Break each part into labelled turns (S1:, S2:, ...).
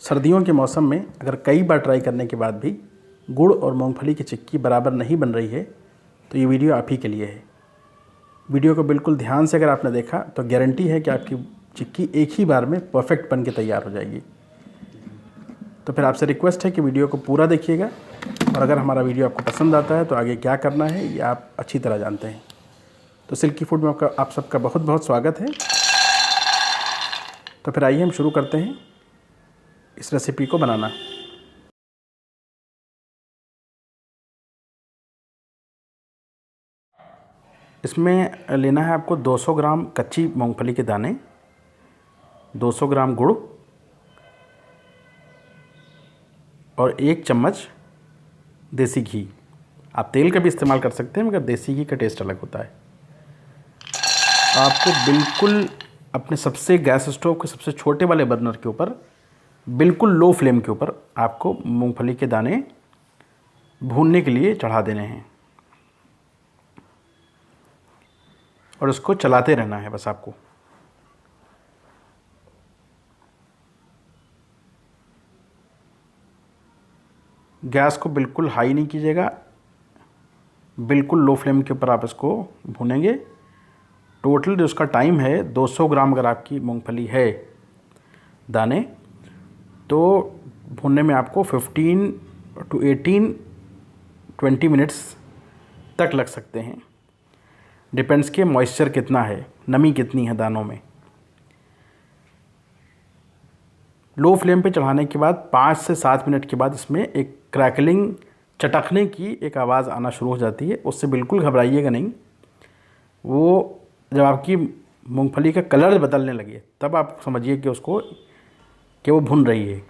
S1: सर्दियों के मौसम में अगर कई बार ट्राई करने के बाद भी गुड़ और मूंगफली की चिक्की बराबर नहीं बन रही है तो ये वीडियो आप ही के लिए है। वीडियो को बिल्कुल ध्यान से अगर आपने देखा तो गारंटी है कि आपकी चिक्की एक ही बार में परफेक्ट बन के तैयार हो जाएगी। तो फिर आपसे रिक्वेस्ट है कि वीडियो को पूरा देखिएगा और अगर हमारा वीडियो आपको पसंद आता है तो आगे क्या करना है ये आप अच्छी तरह जानते हैं। तो सिल्की फूड में आप सबका बहुत बहुत स्वागत है। तो फिर आइए हम शुरू करते हैं इस रेसिपी को बनाना। इसमें लेना है आपको 200 ग्राम कच्ची मूंगफली के दाने, 200 ग्राम गुड़ और 1 चम्मच देसी घी। आप तेल का भी इस्तेमाल कर सकते हैं मगर देसी घी का टेस्ट अलग होता है। आपको बिल्कुल अपने सबसे गैस स्टोव के सबसे छोटे वाले बर्नर के ऊपर बिल्कुल लो फ्लेम के ऊपर आपको मूंगफली के दाने भूनने के लिए चढ़ा देने हैं और उसको चलाते रहना है बस आपको। गैस को बिल्कुल हाई नहीं कीजिएगा, बिल्कुल लो फ्लेम के ऊपर आप इसको भूनेंगे। टोटल जो उसका टाइम है 200 ग्राम अगर आपकी मूंगफली है दाने तो भूनने में आपको 15 to 20 मिनट्स तक लग सकते हैं। डिपेंड्स कि मॉइस्चर कितना है, नमी कितनी है दानों में। लो फ्लेम पे चढ़ाने के बाद 5 से 7 मिनट के बाद इसमें एक क्रैकलिंग, चटकने की एक आवाज़ आना शुरू हो जाती है। उससे बिल्कुल घबराइएगा नहीं। वो जब आपकी मूंगफली का कलर बदलने लगे तब आप समझिए कि वो भुन रही है।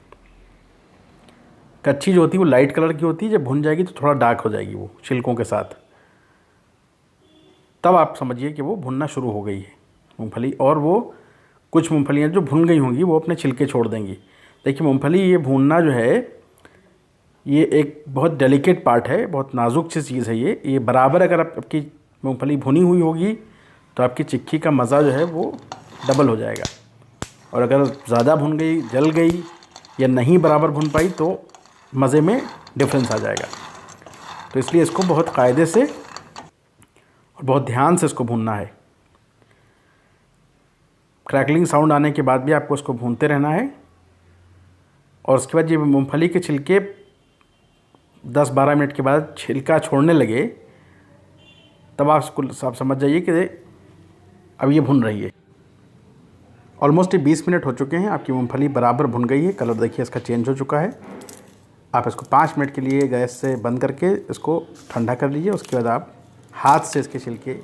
S1: कच्ची जो होती है वो लाइट कलर की होती है, जब भुन जाएगी तो थोड़ा डार्क हो जाएगी वो छिलकों के साथ। तब आप समझिए कि वो भुनना शुरू हो गई है मूंगफली। और वो कुछ मूंगफलियाँ जो भुन गई होंगी वो अपने छिलके छोड़ देंगी। देखिए मूंगफली ये भूनना जो है ये एक बहुत डेलिकेट पार्ट है, बहुत नाजुक सी चीज़ है। ये बराबर अगर आपकी मूंगफली भुनी हुई होगी तो आपकी चिक्की का मज़ा जो है वो डबल हो जाएगा। और अगर ज़्यादा भुन गई, जल गई या नहीं बराबर भुन पाई तो मज़े में डिफरेंस आ जाएगा। तो इसलिए इसको बहुत कायदे से और बहुत ध्यान से इसको भूनना है। क्रैकलिंग साउंड आने के बाद भी आपको इसको भूनते रहना है। और उसके बाद ये मूंगफली के छिलके 10-12 मिनट के बाद छिलका छोड़ने लगे तब आप समझ जाइए कि अब ये भुन रही है। ऑलमोस्ट 20 मिनट हो चुके हैं, आपकी मूंगफली बराबर भुन गई है। कलर देखिए इसका चेंज हो चुका है। आप इसको 5 मिनट के लिए गैस से बंद करके इसको ठंडा कर लीजिए। उसके बाद आप हाथ से इसके छिलके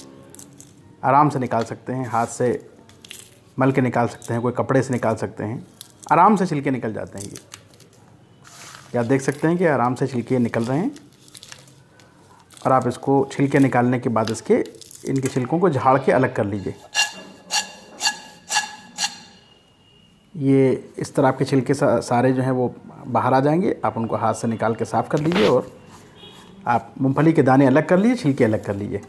S1: आराम से निकाल सकते हैं, हाथ से मल के निकाल सकते हैं, कोई कपड़े से निकाल सकते हैं। आराम से छिलके निकल जाते हैं। ये आप देख सकते हैं कि आराम से छिलके निकल रहे हैं। और आप इसको छिलके निकालने के बाद इनके छिलकों को झाड़ के अलग कर लीजिए। ये इस तरह आपके छिलके सारे जो हैं वो बाहर आ जाएंगे। आप उनको हाथ से निकाल के साफ़ कर लीजिए और आप मूंगफली के दाने अलग कर लीजिए, छिलके अलग कर लीजिए।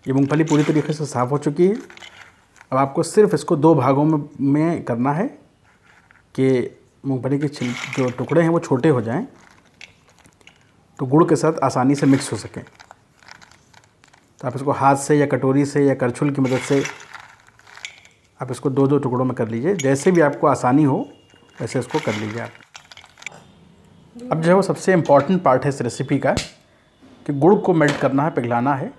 S1: ये मूंगफली पूरी तरीके से साफ़ हो चुकी है। अब आपको सिर्फ इसको 2 भागों में करना है कि मूंगफली के जो टुकड़े हैं वो छोटे हो जाएं तो गुड़ के साथ आसानी से मिक्स हो सकें। तो आप इसको हाथ से या कटोरी से या करछुल की मदद से आप इसको 2-2 टुकड़ों में कर लीजिए। जैसे भी आपको आसानी हो वैसे इसको कर लीजिए आप। अब जो है वो सबसे इम्पॉर्टेंट पार्ट है इस रेसिपी का कि गुड़ को मेल्ट करना है, पिघलाना है।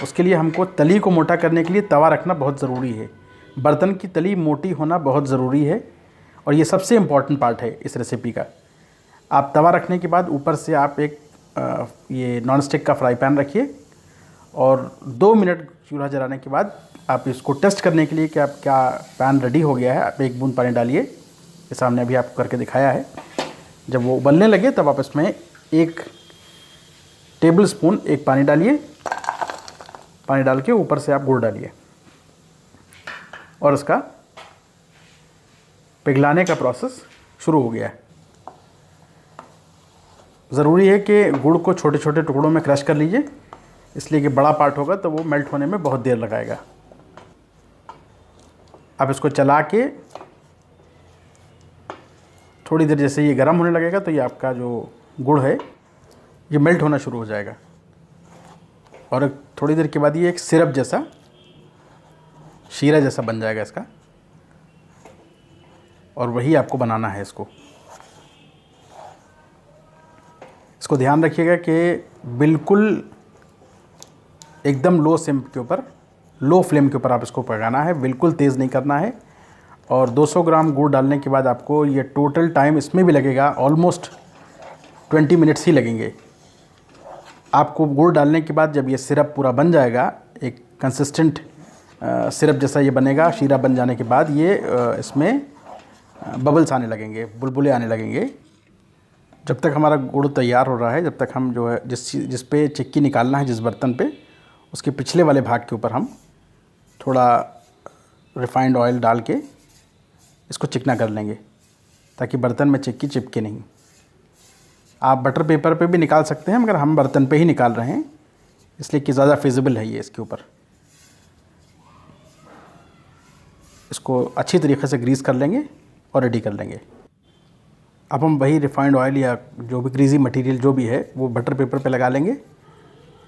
S1: उसके लिए हमको तली को मोटा करने के लिए तवा रखना बहुत ज़रूरी है। बर्तन की तली मोटी होना बहुत ज़रूरी है और ये सबसे इम्पॉर्टेंट पार्ट है इस रेसिपी का। आप तवा रखने के बाद ऊपर से आप एक ये नॉन स्टिक का फ्राई पैन रखिए और 2 मिनट चूल्हा जलाने के बाद आप इसको टेस्ट करने के लिए कि आप क्या पैन रेडी हो गया है, आप 1 बूंद पानी डालिए। ये सामने अभी आपको करके दिखाया है। जब वो उबलने लगे तब आप इसमें 1 टेबल स्पून पानी डालिए। पानी डाल के ऊपर से आप गुड़ डालिए और इसका पिघलाने का प्रोसेस शुरू हो गया है। ज़रूरी है कि गुड़ को छोटे छोटे टुकड़ों में क्रश कर लीजिए, इसलिए कि बड़ा पार्ट होगा तो वो मेल्ट होने में बहुत देर लगाएगा। अब इसको चला के थोड़ी देर जैसे ये गर्म होने लगेगा तो ये आपका जो गुड़ है ये मेल्ट होना शुरू हो जाएगा और थोड़ी देर के बाद ये एक सिरप जैसा, शीरा जैसा बन जाएगा इसका। और वही आपको बनाना है इसको। इसको ध्यान रखिएगा कि बिल्कुल एकदम लो फ्लेम के ऊपर आप इसको पकाना है, बिल्कुल तेज़ नहीं करना है। और 200 ग्राम गुड़ डालने के बाद आपको ये टोटल टाइम इसमें भी लगेगा ऑलमोस्ट 20 मिनट्स ही लगेंगे। आपको गुड़ डालने के बाद जब ये सिरप पूरा बन जाएगा, एक कंसिस्टेंट सिरप जैसा ये बनेगा, शीरा बन जाने के बाद ये इसमें बबल्स आने लगेंगे, बुलबुले आने लगेंगे। जब तक हमारा गुड़ तैयार हो रहा है, जब तक हम जो है जिस पे चिक्की निकालना है, जिस बर्तन पे, उसके पिछले वाले भाग के ऊपर हम थोड़ा रिफाइंड ऑयल डाल के इसको चिकना कर लेंगे ताकि बर्तन में चिक्की चिपके नहीं। आप बटर पेपर पे भी निकाल सकते हैं, मगर हम बर्तन पे ही निकाल रहे हैं इसलिए कि ज़्यादा फिजिबल है ये इसके ऊपर। इसको अच्छी तरीके से ग्रीस कर लेंगे और रेडी कर लेंगे। अब हम वही रिफाइंड ऑयल या जो भी ग्रीजी मटेरियल जो भी है वो बटर पेपर पे लगा लेंगे।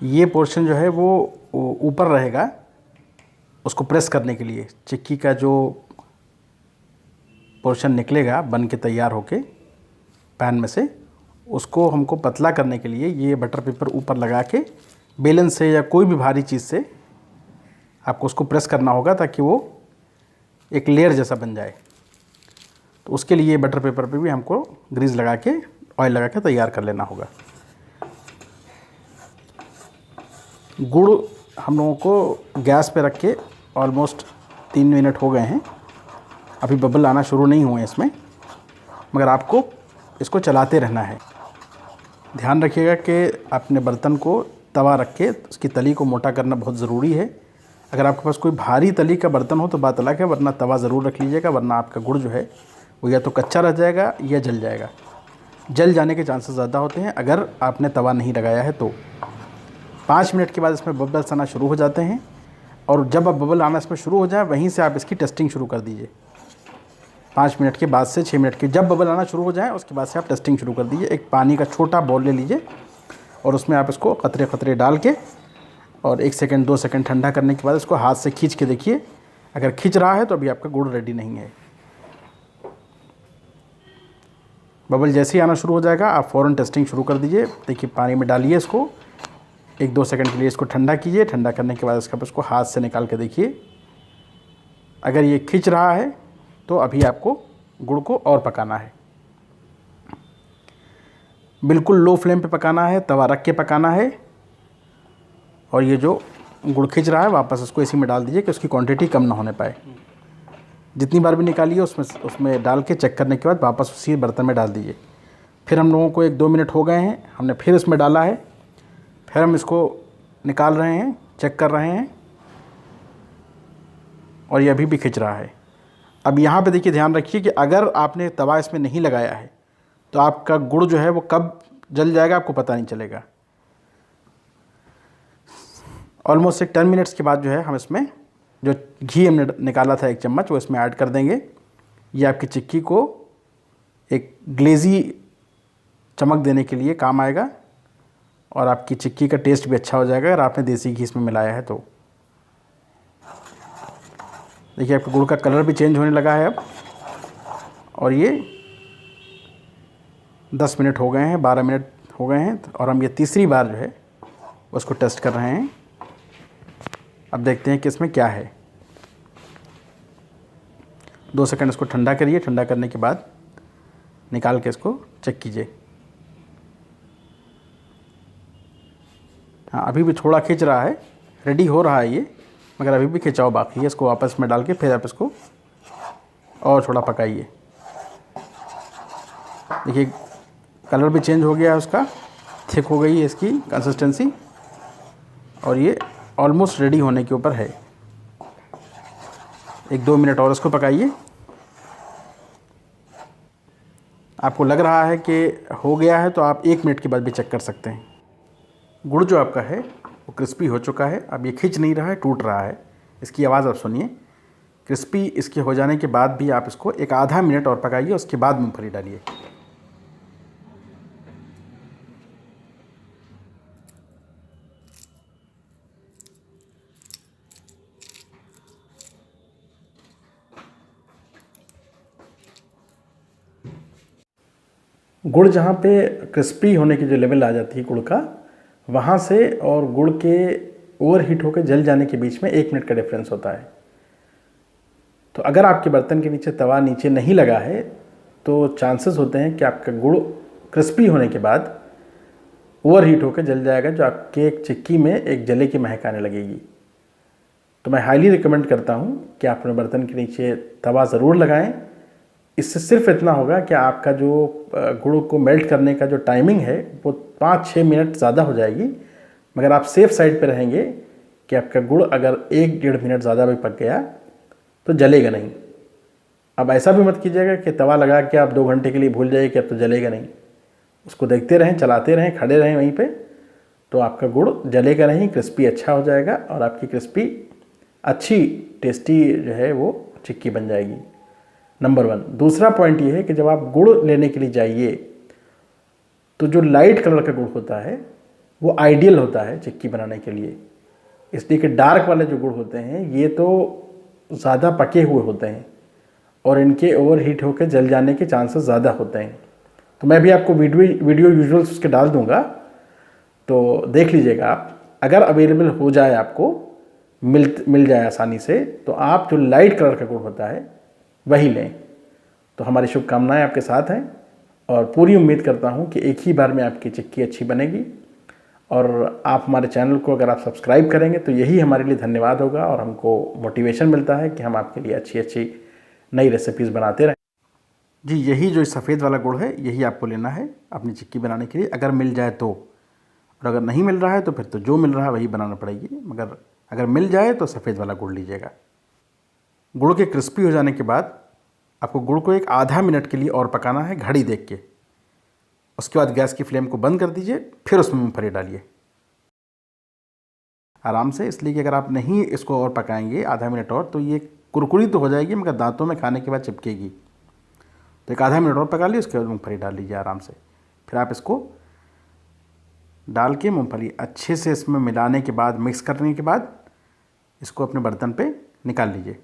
S1: ये पोर्शन जो है वो ऊपर रहेगा उसको प्रेस करने के लिए। चिक्की का जो पोर्शन निकलेगा बन के तैयार होके पैन में से, उसको हमको पतला करने के लिए ये बटर पेपर ऊपर लगा के बेलन से या कोई भी भारी चीज़ से आपको उसको प्रेस करना होगा ताकि वो एक लेयर जैसा बन जाए। तो उसके लिए बटर पेपर पे भी हमको ग्रीस लगा के, ऑयल लगा के तैयार कर लेना होगा। गुड़ हम लोगों को गैस पे रख के ऑलमोस्ट 3 मिनट हो गए हैं। अभी बबल आना शुरू नहीं हुए इसमें, मगर आपको इसको चलाते रहना है। ध्यान रखिएगा कि अपने बर्तन को तवा रख के उसकी तली को मोटा करना बहुत ज़रूरी है। अगर आपके पास कोई भारी तली का बर्तन हो तो बात अलग है, वरना तवा ज़रूर रख लीजिएगा, वरना आपका गुड़ जो है वो या तो कच्चा रह जाएगा या जल जाएगा। जल जाने के चांसेस ज़्यादा होते हैं अगर आपने तवा नहीं लगाया है तो। 5 मिनट के बाद इसमें बबल्स आना शुरू हो जाते हैं और जब अब बबल आना इसमें शुरू हो जाए वहीं से आप इसकी टेस्टिंग शुरू कर दीजिए। 5 मिनट के बाद से 6 मिनट के जब बबल आना शुरू हो जाए उसके बाद से आप टेस्टिंग शुरू कर दीजिए। एक पानी का छोटा बाउल ले लीजिए और उसमें आप इसको कतरे कतरे डाल के और 1 सेकंड 2 सेकंड ठंडा करने के बाद इसको हाथ से खींच के देखिए। अगर खींच रहा है तो अभी आपका गुड़ रेडी नहीं है। बबल जैसे ही आना शुरू हो जाएगा आप फ़ौरन टेस्टिंग शुरू कर दीजिए। देखिए पानी में डालिए इसको, 1-2 सेकंड के लिए इसको ठंडा कीजिए। ठंडा करने के बाद इसको हाथ से निकाल के देखिए। अगर ये खींच रहा है तो अभी आपको गुड़ को और पकाना है। बिल्कुल लो फ्लेम पे पकाना है, तवा रख के पकाना है। और ये जो गुड़ खींच रहा है वापस इसको इसी में डाल दीजिए कि उसकी क्वांटिटी कम ना होने पाए। जितनी बार भी निकालिए उसमें डाल के चेक करने के बाद वापस उसी बर्तन में डाल दीजिए। फिर हम लोगों को 1-2 मिनट हो गए हैं, हमने फिर इसमें डाला है, फिर हम इसको निकाल रहे हैं, चेक कर रहे हैं और ये अभी भी खिंच रहा है। अब यहाँ पे देखिए ध्यान रखिए कि अगर आपने तवा इसमें नहीं लगाया है तो आपका गुड़ जो है वो कब जल जाएगा आपको पता नहीं चलेगा। ऑलमोस्ट 10 मिनट्स के बाद जो है हम इसमें जो घी हमने निकाला था 1 चम्मच वो इसमें ऐड कर देंगे। ये आपकी चिक्की को एक ग्लेज़ी चमक देने के लिए काम आएगा और आपकी चिक्की का टेस्ट भी अच्छा हो जाएगा अगर आपने देसी घी इसमें मिलाया है तो। देखिए आपके गुड़ का कलर भी चेंज होने लगा है अब। और ये 10 मिनट हो गए हैं, 12 मिनट हो गए हैं और हम ये तीसरी बार जो है उसको टेस्ट कर रहे हैं। अब देखते हैं कि इसमें क्या है। 2 सेकंड इसको ठंडा करिए। ठंडा करने के बाद निकाल के इसको चेक कीजिए। हाँ अभी भी थोड़ा खींच रहा है, रेडी हो रहा है ये, मगर अभी भी खिंचाव बाकी है। इसको वापस में डाल के फिर आप इसको और थोड़ा पकाइए। देखिए कलर भी चेंज हो गया है उसका, थिक हो गई है इसकी कंसिस्टेंसी और ये ऑलमोस्ट रेडी होने के ऊपर है। 1-2 मिनट और इसको पकाइए। आपको लग रहा है कि हो गया है तो आप 1 मिनट के बाद भी चेक कर सकते हैं। गुड़ जो आपका है वो क्रिस्पी हो चुका है। अब ये खिंच नहीं रहा है, टूट रहा है। इसकी आवाज़ आप सुनिए क्रिस्पी इसके हो जाने के बाद भी आप इसको एक आधा मिनट और पकाइए, उसके बाद मूंगफली डालिए। गुड़ जहाँ पे क्रिस्पी होने की जो लेवल आ जाती है गुड़ का, वहाँ से और गुड़ के ओवर हीट होकर जल जाने के बीच में 1 मिनट का डिफरेंस होता है। तो अगर आपके बर्तन के नीचे तवा नीचे नहीं लगा है तो चांसेस होते हैं कि आपका गुड़ क्रिस्पी होने के बाद ओवर हीट होकर जल जाएगा, जो आपके चिक्की में एक जले की महक आने लगेगी। तो मैं हाईली रिकमेंड करता हूँ कि आप अपने बर्तन के नीचे तवा ज़रूर लगाएं। इससे सिर्फ इतना होगा कि आपका जो गुड़ को मेल्ट करने का जो टाइमिंग है वो 5-6 मिनट ज़्यादा हो जाएगी, मगर आप सेफ साइड पे रहेंगे कि आपका गुड़ अगर 1-1.5 मिनट ज़्यादा भी पक गया तो जलेगा नहीं। अब ऐसा भी मत कीजिएगा कि तवा लगा के आप 2 घंटे के लिए भूल जाइए कि अब तो जलेगा नहीं। उसको देखते रहें, चलाते रहें, खड़े रहें वहीं पे, तो आपका गुड़ जलेगा नहीं, क्रिस्पी अच्छा हो जाएगा और आपकी क्रिस्पी अच्छी टेस्टी जो है वो चिक्की बन जाएगी। नंबर 1। दूसरा पॉइंट ये है कि जब आप गुड़ लेने के लिए जाइए तो जो लाइट कलर का गुड़ होता है वो आइडियल होता है चिक्की बनाने के लिए, इसलिए कि डार्क वाले जो गुड़ होते हैं ये तो ज़्यादा पके हुए होते हैं और इनके ओवर हीट होकर जल जाने के चांसेस ज़्यादा होते हैं। तो मैं भी आपको वीडियो यूजुअल्स उसके डाल दूंगा, तो देख लीजिएगा आप। अगर अवेलेबल हो जाए, आपको मिल जाए आसानी से, तो आप जो लाइट कलर का गुड़ होता है वही लें। तो हमारी शुभकामनाएं आपके साथ हैं और पूरी उम्मीद करता हूं कि एक ही बार में आपकी चिक्की अच्छी बनेगी। और आप हमारे चैनल को अगर आप सब्सक्राइब करेंगे तो यही हमारे लिए धन्यवाद होगा और हमको मोटिवेशन मिलता है कि हम आपके लिए अच्छी अच्छी नई रेसिपीज़ बनाते रहें। जी, यही जो सफ़ेद वाला गुड़ है यही आपको लेना है अपनी चिक्की बनाने के लिए, अगर मिल जाए तो। और अगर नहीं मिल रहा है तो फिर तो जो मिल रहा है वही बनाना पड़ेगी, मगर अगर मिल जाए तो सफ़ेद वाला गुड़ लीजिएगा। गुड़ के क्रिस्पी हो जाने के बाद आपको गुड़ को एक आधा मिनट के लिए और पकाना है घड़ी देख के। उसके बाद गैस की फ्लेम को बंद कर दीजिए, फिर उसमें मूंगफली डालिए आराम से, इसलिए कि अगर आप नहीं इसको और पकाएंगे आधा मिनट और तो ये कुरकुरी तो हो जाएगी मगर दांतों में खाने के बाद चिपकेगी। तो एक आधा मिनट और पका लीजिए, उसके बाद मूंगफली डाल लीजिए आराम से। फिर आप इसको डाल के मूंगफली अच्छे से इसमें मिलाने के बाद, मिक्स करने के बाद इसको अपने बर्तन पे निकाल लीजिए।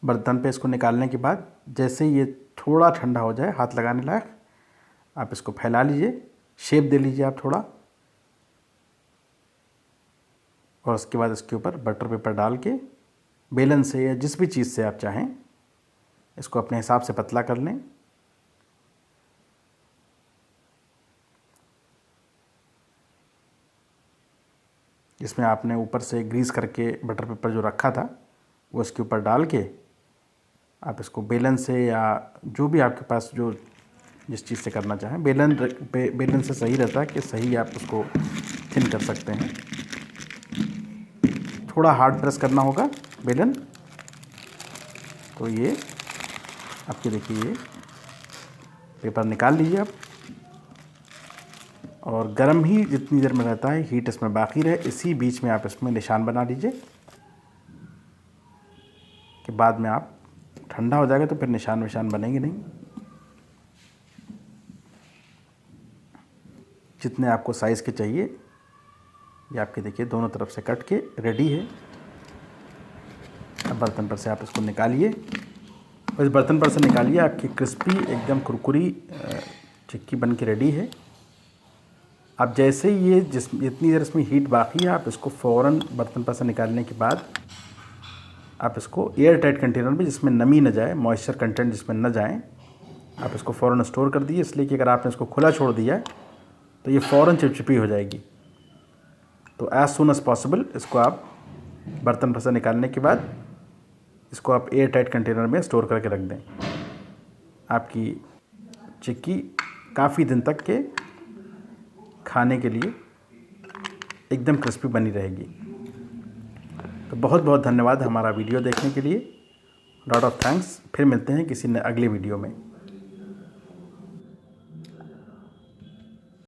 S1: बर्तन पे इसको निकालने के बाद जैसे ये थोड़ा ठंडा हो जाए हाथ लगाने लायक, आप इसको फैला लीजिए, शेप दे लीजिए आप थोड़ा, और उसके बाद इसके ऊपर बटर पेपर डाल के बेलन से या जिस भी चीज़ से आप चाहें इसको अपने हिसाब से पतला कर लें। इसमें आपने ऊपर से ग्रीस करके बटर पेपर जो रखा था वो इसके ऊपर डाल के आप इसको बेलन से या जो भी आपके पास जो जिस चीज़ से करना चाहें, बेलन से सही रहता है कि सही आप उसको थिन कर सकते हैं। थोड़ा हार्ड प्रेस करना होगा बेलन, तो ये आपके देखिए ये पेपर निकाल लीजिए आप, और गर्म ही जितनी देर में रहता है हीट इसमें बाकी रहे, इसी बीच में आप इसमें निशान बना लीजिए। कि बाद में आप ठंडा हो जाएगा तो फिर निशान बनेंगे नहीं। जितने आपको साइज़ के चाहिए ये आपके देखिए दोनों तरफ से कट के रेडी है। अब बर्तन पर से आप इसको निकालिए, और इस बर्तन पर से निकालिए, आपकी क्रिस्पी एकदम कुरकुरी चिक्की बन के रेडी है। अब जैसे ही ये जितनी देर इसमें हीट बाकी है, आप इसको फ़ौरन बर्तन पर से निकालने के बाद आप इसको एयर टाइट कंटेनर में, जिसमें नमी न जाए, मॉइस्चर कंटेंट जिसमें न जाए, आप इसको फ़ौरन स्टोर कर दीजिए। इसलिए कि अगर आपने इसको खुला छोड़ दिया तो ये फ़ौरन चिपचिपी हो जाएगी। तो एज़ सून एज़ पॉसिबल इसको आप बर्तन पर से निकालने के बाद इसको आप एयर टाइट कंटेनर में स्टोर करके रख दें। आपकी चिक्की काफ़ी दिन तक के खाने के लिए एकदम क्रिस्पी बनी रहेगी। तो बहुत बहुत धन्यवाद हमारा वीडियो देखने के लिए। Lot of thanks. फिर मिलते हैं किसी अगले वीडियो में।